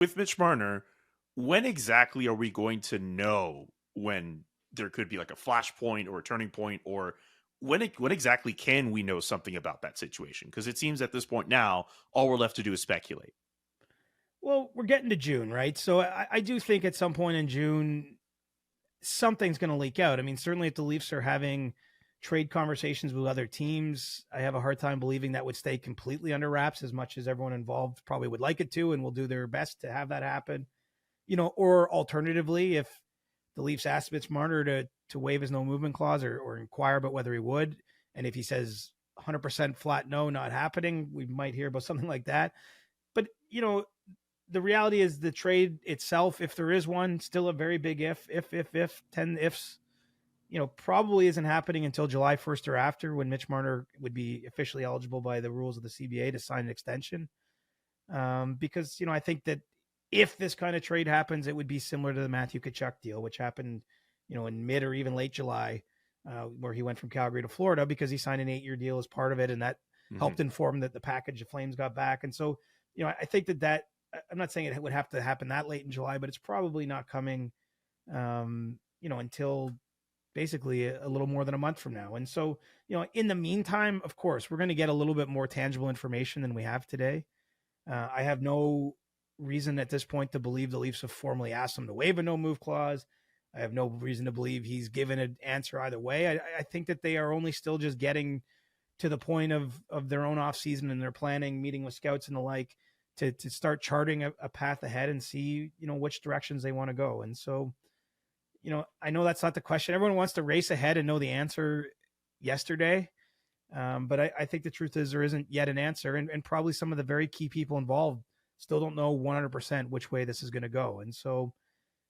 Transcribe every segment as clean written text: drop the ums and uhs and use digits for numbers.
with Mitch Marner, when exactly are we going to know when there could be like a flashpoint or a turning point, or when exactly can we know something about that situation? Because it seems at this point now, all we're left to do is speculate. Well, we're getting to June, right? So I do think at some point in June, something's going to leak out. I mean, certainly if the Leafs are having trade conversations with other teams, I have a hard time believing that would stay completely under wraps as much as everyone involved probably would like it to and will do their best to have that happen. Or alternatively, if the Leafs asked Mitch Marner to waive his no movement clause or inquire about whether he would, and if he says 100% flat no, not happening, we might hear about something like that. But the reality is the trade itself, if there is one, still a very big if 10 ifs, probably isn't happening until July 1st or after, when Mitch Marner would be officially eligible by the rules of the CBA to sign an extension. Because, I think that if this kind of trade happens, it would be similar to the Matthew Tkachuk deal, which happened, in mid or even late July, where he went from Calgary to Florida because he signed an 8-year deal as part of it. And that helped inform that the package the Flames got back. And so, I think that I'm not saying it would have to happen that late in July, but it's probably not coming, until basically a little more than a month from now. And so, in the meantime, of course, we're going to get a little bit more tangible information than we have today. I have no reason at this point to believe the Leafs have formally asked him to waive a no move clause. I have no reason to believe he's given an answer either way. I think that they are only still just getting to the point of their own off season and their planning, meeting with scouts and the like, to start charting a path ahead and see, which directions they want to go. And so, I know that's not the question. Everyone wants to race ahead and know the answer yesterday. But I think the truth is there isn't yet an answer. And probably some of the very key people involved still don't know 100% which way this is going to go. And so,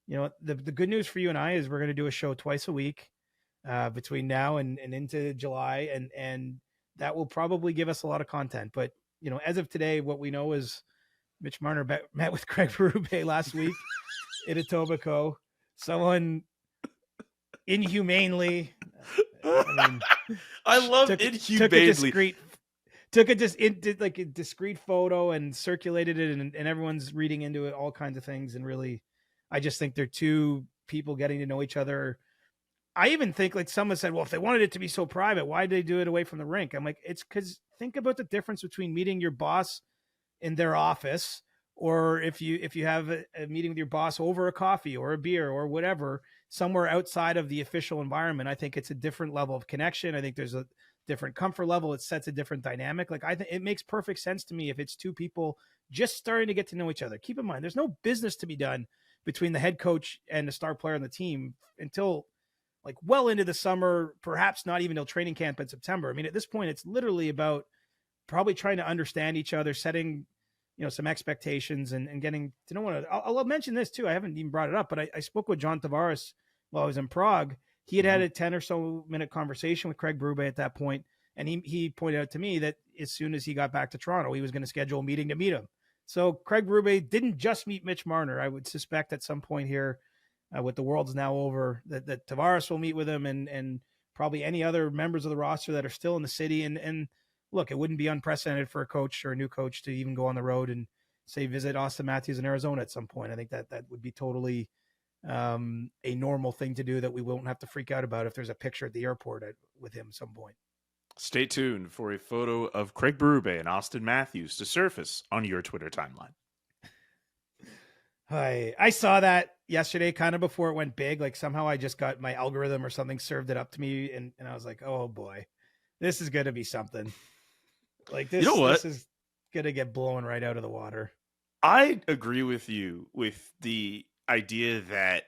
the good news for you and I is we're going to do a show twice a week between now and into July. And that will probably give us a lot of content. But, as of today, what we know is Mitch Marner met with Craig Berube last week in Etobicoke. Someone inhumanely, I love inhumanely. Took a discreet photo and circulated it, and everyone's reading into it, all kinds of things. And really, I just think they're two people getting to know each other. I even think, like, someone said, well, if they wanted it to be so private, why did they do it away from the rink? I'm like, it's because think about the difference between meeting your boss in their office, or if you have a meeting with your boss over a coffee or a beer or whatever, somewhere outside of the official environment. I think it's a different level of connection. I think there's a different comfort level. It sets a different dynamic. Like, I think it makes perfect sense to me if it's two people just starting to get to know each other. Keep in mind, there's no business to be done between the head coach and the star player on the team until like well into the summer, perhaps not even till training camp in September. I mean, at this point, it's literally about probably trying to understand each other, setting, some expectations and getting to know one another. I'll mention this too. I haven't even brought it up, but I spoke with John Tavares while I was in Prague. He had a 10 or so minute conversation with Craig Berube at that point, and he pointed out to me that as soon as he got back to Toronto, he was going to schedule a meeting to meet him. So Craig Berube didn't just meet Mitch Marner. I would suspect at some point here, with the World's Now over, that Tavares will meet with him and probably any other members of the roster that are still in the city. And look, it wouldn't be unprecedented for a coach or a new coach to even go on the road and say visit Austin Matthews in Arizona at some point. I think that would be totally a normal thing to do that we won't have to freak out about if there's a picture at the airport with him at some point. Stay tuned for a photo of Craig Berube and Austin Matthews to surface on your Twitter timeline. I saw that yesterday, kind of before it went big. Like, somehow I just got my algorithm or something served it up to me, and I was like, oh boy, this is going to be something. Like, this, this is going to get blown right out of the water. I agree with you with the idea that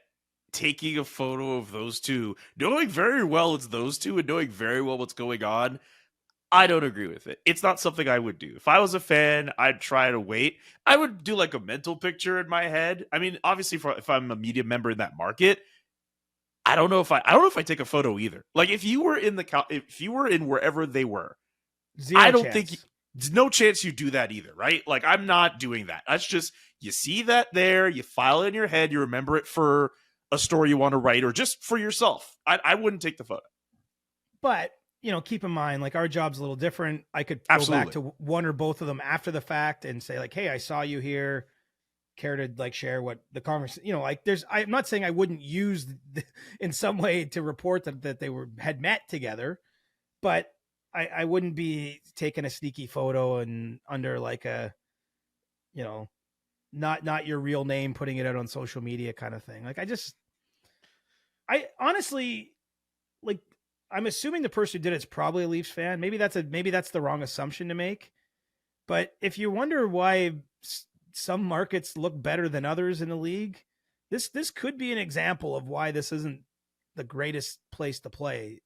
taking a photo of those two, knowing very well it's those two and knowing very well what's going on, I don't agree with it. It's not something I would do. If I was a fan, I'd try to wait. I would do like a mental picture in my head. I mean, obviously, if I'm a media member in that market, I don't know if I take a photo either. Like, if you were in wherever they were, I don't think there's no chance you do that either, right? Like, I'm not doing that. That's just, you see that there, you file it in your head, you remember it for a story you want to write or just for yourself. I wouldn't take the photo. But keep in mind, like, our job's a little different. I could go back to one or both of them after the fact and say, like, hey, I saw you here. care to like share what the conversation, you know, like I'm not saying I wouldn't use in some way to report that they had met together, but I wouldn't be taking a sneaky photo and under like a, you know, not your real name, putting it out on social media kind of thing. Like I honestly, like, I'm assuming the person who did it's probably a Leafs fan. Maybe that's the wrong assumption to make. But if you wonder why some markets look better than others in the league, this could be an example of why this isn't the greatest place to play,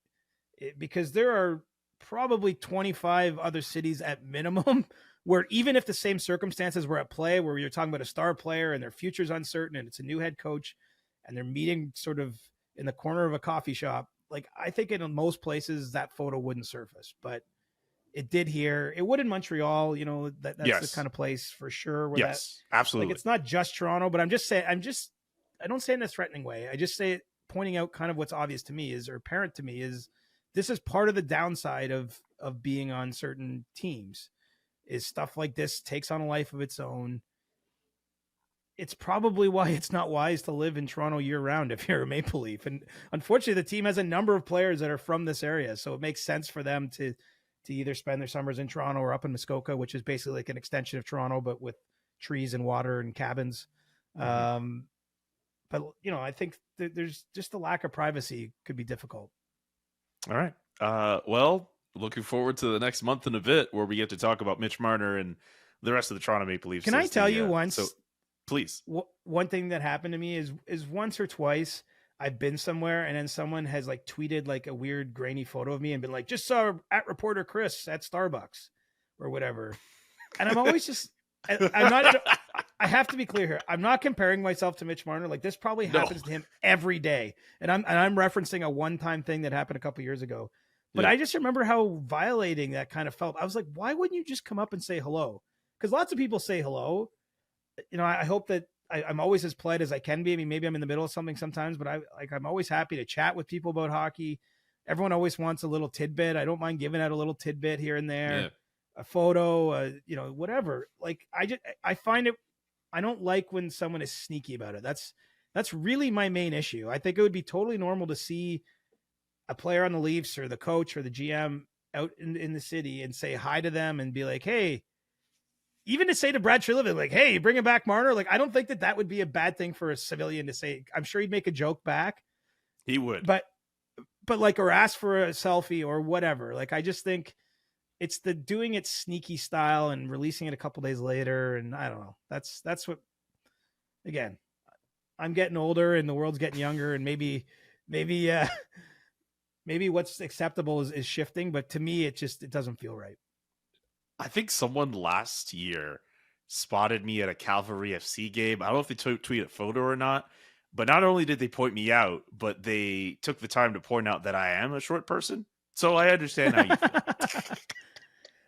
because there are probably 25 other cities at minimum where, even if the same circumstances were at play, where you're talking about a star player and their future's uncertain and it's a new head coach and they're meeting sort of in the corner of a coffee shop, like, I think in most places that photo wouldn't surface, but it did here. It would in Montreal, you know, that's the kind of place for sure. Where absolutely. Like, it's not just Toronto, but I'm just saying, I don't say it in a threatening way. I just say it pointing out kind of what's obvious to me is, or apparent to me is, this is part of the downside of being on certain teams, is stuff like this takes on a life of its own. It's probably why it's not wise to live in Toronto year round if you're a Maple Leaf. And unfortunately, the team has a number of players that are from this area. So it makes sense for them to either spend their summers in Toronto or up in Muskoka, which is basically like an extension of Toronto, but with trees and water and cabins. Mm-hmm. But, you know, I think there's just the lack of privacy could be difficult. All right. Well, looking forward to the next month and a bit where we get to talk about Mitch Marner and the rest of the Toronto Maple Leafs. Can I tell you once? So, please. One thing that happened to me is once or twice I've been somewhere and then someone has like tweeted like a weird grainy photo of me and been like, just saw at reporter Chris at Starbucks or whatever. And I'm always just, I'm not, I have to be clear here. I'm not comparing myself to Mitch Marner. Like, this probably happens to him every day. And I'm referencing a one-time thing that happened a couple years ago. But I just remember how violating that kind of felt. I was like, why wouldn't you just come up and say hello? Because lots of people say hello. You know, I hope that I'm always as polite as I can be. I mean, maybe I'm in the middle of something sometimes, but I'm always happy to chat with people about hockey. Everyone always wants a little tidbit. I don't mind giving out a little tidbit here and there, a photo, you know, whatever. Like, I find it, I don't like when someone is sneaky about it. That's really my main issue. I think it would be totally normal to see a player on the Leafs or the coach or the GM out in the city and say hi to them and be like, hey, even to say to Brad Treliving, like, hey, bringing back Marner. Like, I don't think that would be a bad thing for a civilian to say. I'm sure he'd make a joke back. He would. But like, or ask for a selfie or whatever. Like, I just think it's the doing it sneaky style and releasing it a couple days later. And I don't know. That's what, again, I'm getting older and the world's getting younger, and maybe what's acceptable is shifting. But to me, it doesn't feel right. I think someone last year spotted me at a Calvary FC game. I don't know if they tweeted a photo or not, but not only did they point me out, but they took the time to point out that I am a short person. So I understand how you feel.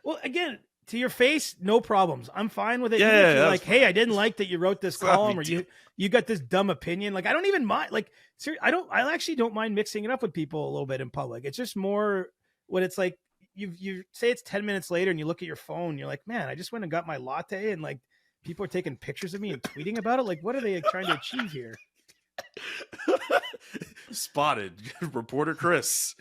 Well, again, to your face, no problems. I'm fine with it. Yeah, you're like, hey, I didn't like that you wrote this column, or you got this dumb opinion. Like, I don't even mind. Like, I actually don't mind mixing it up with people a little bit in public. It's just more when it's like, you say it's 10 minutes later and you look at your phone, you're like, man, I just went and got my latte and like people are taking pictures of me and tweeting about it. Like, what are they trying to achieve here? Spotted reporter Chris.